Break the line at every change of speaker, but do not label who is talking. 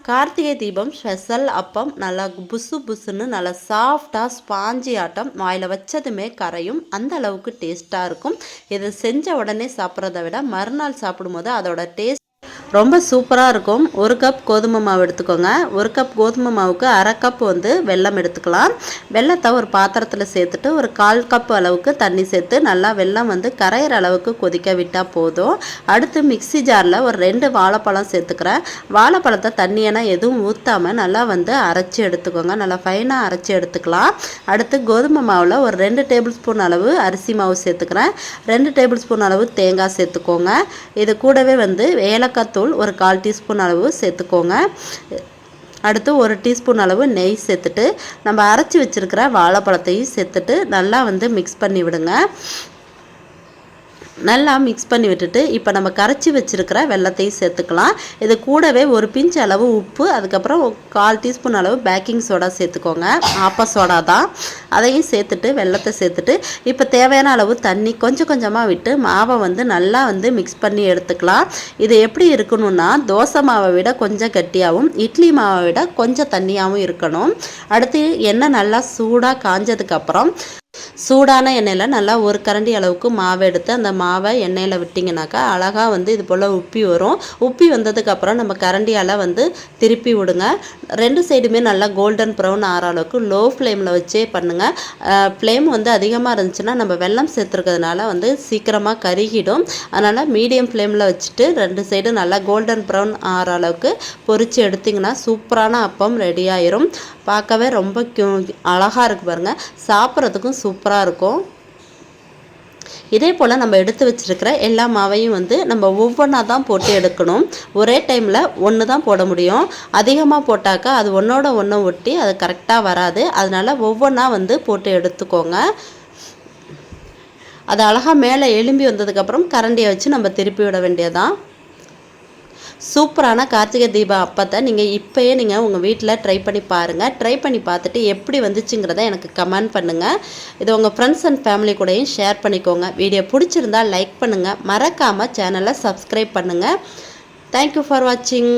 Karthigai Deepam special அப்பம் நல்லா புசு புசுன்னு நல்லா சாஃப்டாக ஸ்பாஞ்சி ஆட்டம் வாயில் வச்சதுமே கரையும், அந்த அளவுக்கு டேஸ்ட்டாக இருக்கும். இதை செஞ்ச உடனே சாப்பிட்றத விட மறுநாள் சாப்பிடும்போது அதோட டேஸ்ட் ரொம்ப சூப்பராக இருக்கும். ஒரு கப் கோதுமை மாவு எடுத்துக்கோங்க. ஒரு கப் கோதுமை மாவுக்கு அரை கப் வெல்லம் எடுத்துக்கலாம். வெல்லத்தை ஒரு பாத்திரத்தில் சேர்த்துட்டு ஒரு 1/4 கப் அளவுக்கு தண்ணி சேர்த்து நல்லா வெல்லம் கரையிற அளவுக்கு கொதிக்க விட்டால் போதும். அடுத்து மிக்சி ஜாரில் ஒரு 2 வாழைப்பழம் சேர்த்துக்கிறேன். வாழைப்பழத்தை தண்ணியெல்லாம் எதுவும் ஊற்றாமல் நல்லா அரைச்சி எடுத்துக்கோங்க. நல்லா ஃபைனாக அரைச்சி எடுத்துக்கலாம். அடுத்து கோதுமை மாவில் ஒரு 2 டேபிள் ஸ்பூன் அளவு அரிசி மாவு சேர்த்துக்கிறேன். 2 டேபிள் ஸ்பூன் அளவு தேங்காய் சேர்த்துக்கோங்க. இது கூடவே ஏலக்காய் தூள் ஒரு 1/4 டீஸ்பூன் அளவு சேர்த்துக்கோங்க. அடுத்து 1 டீஸ்பூன் அளவு நெய் சேர்த்துட்டு நம்ம அரைச்சி வச்சுருக்கிற வாழைப்பழத்தையும் சேர்த்துட்டு நல்லா மிக்ஸ் பண்ணி விடுங்க. நல்லா மிக்ஸ் பண்ணி விட்டுட்டு இப்போ நம்ம கரைச்சி வச்சுருக்கிற வெல்லத்தையும் சேர்த்துக்கலாம். இது கூடவே ஒரு பிஞ்ச் அளவு உப்பு, அதுக்கப்புறம் 1/4 டீஸ்பூன் அளவு பேக்கிங் சோடா சேர்த்துக்கோங்க. ஆப்ப சோடா தான். அதையும் சேர்த்துட்டு வெல்லத்தை சேர்த்துட்டு இப்போ தேவையான அளவு தண்ணி கொஞ்சம் கொஞ்சமாக விட்டு மாவை நல்லா மிக்ஸ் பண்ணி எடுத்துக்கலாம். இது எப்படி இருக்கணும்னா தோசை மாவை விட கொஞ்சம் கட்டியாகவும் இட்லி மாவை விட கொஞ்சம் தண்ணியாகவும் இருக்கணும். அடுத்து எண்ணெய் நல்லா சூடாக காஞ்சதுக்கப்புறம் சூடான எண்ணெயில் நல்லா ஒரு கரண்டி அளவுக்கு மாவு எடுத்து அந்த மாவை எண்ணெயில் விட்டிங்கனாக்கா அழகாக இது போல் உப்பி வரும். உப்பி வந்ததுக்கப்புறம் நம்ம கரண்டியால் திருப்பி விடுங்க. 2 சைடுமே நல்லா கோல்டன் ப்ரௌன் ஆகிற அளவுக்கு லோ ஃப்ளேமில் வச்சே பண்ணுங்கள். ஃப்ளேம் அதிகமாக இருந்துச்சுன்னா நம்ம வெல்லம் சேர்த்துருக்கிறதுனால சீக்கிரமாக கருகிடும். அதனால் மீடியம் ஃப்ளேமில் வச்சுட்டு 2 சைடும் நல்லா கோல்டன் ப்ரௌன் ஆகிற அளவுக்கு பொரித்து எடுத்திங்கன்னா சூப்பரான அப்பம் ரெடி ஆயிரும். பார்க்கவே ரொம்ப அழகாக இருக்குது பாருங்கள். சாப்பிட்றதுக்கும் சூப்பராக இருக்கும். இதே போல் நம்ம எடுத்து வச்சுருக்கிற எல்லா மாவையும் நம்ம ஒவ்வொன்றா தான் போட்டு எடுக்கணும். ஒரே டைமில் ஒன்று தான் போட முடியும். அதிகமாக போட்டாக்கா அது ஒன்றோட ஒன்று ஒட்டி அது கரெக்டாக வராது. அதனால் ஒவ்வொன்றா போட்டு எடுத்துக்கோங்க. அது அழகாக மேலே எலும்பி வந்ததுக்கப்புறம் கரண்டியை வச்சு நம்ம திருப்பி விட வேண்டியதான். சூப்பரான கார்த்திகை தீப அப்பத்தை நீங்கள் உங்கள் வீட்டில் ட்ரை பண்ணி பாருங்கள். ட்ரை பண்ணி பார்த்துட்டு எப்படி வந்துச்சுங்கிறத எனக்கு கமெண்ட் பண்ணுங்கள். இது உங்கள் ஃப்ரெண்ட்ஸ் அண்ட் ஃபேமிலி கூடயும் ஷேர் பண்ணிக்கோங்க. வீடியோ பிடிச்சிருந்தால் லைக் பண்ணுங்கள். மறக்காமல் சேனலை சப்ஸ்கிரைப் பண்ணுங்கள். தேங்க்யூ ஃபார் வாட்சிங்.